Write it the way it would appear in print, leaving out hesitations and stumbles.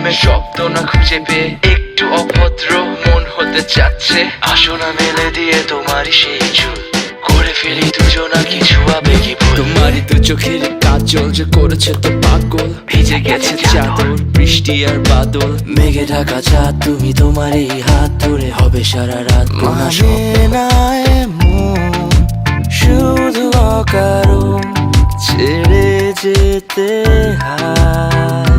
প্রেমের শব্দ না খুঁজে পেয়ে একটু অভদ্র মন হতে চাচ্ছে। আসো না মেলে দিয়ে তোমারই সেই চুল, করে ফেলি দুজনা কিছু আবেগী ভুল। তোমারই তো চোখের কাজল যে করেছে তো পাগল, ভিজে গেছে চাদর বৃষ্টি আর বাদল। মেঘে ঢাকা চাঁদ তুমি তোমার এই হাত ধরে হবে সারা রাত। মানে না এমন শুধু অকারণ ছেড়ে যেতে হয়।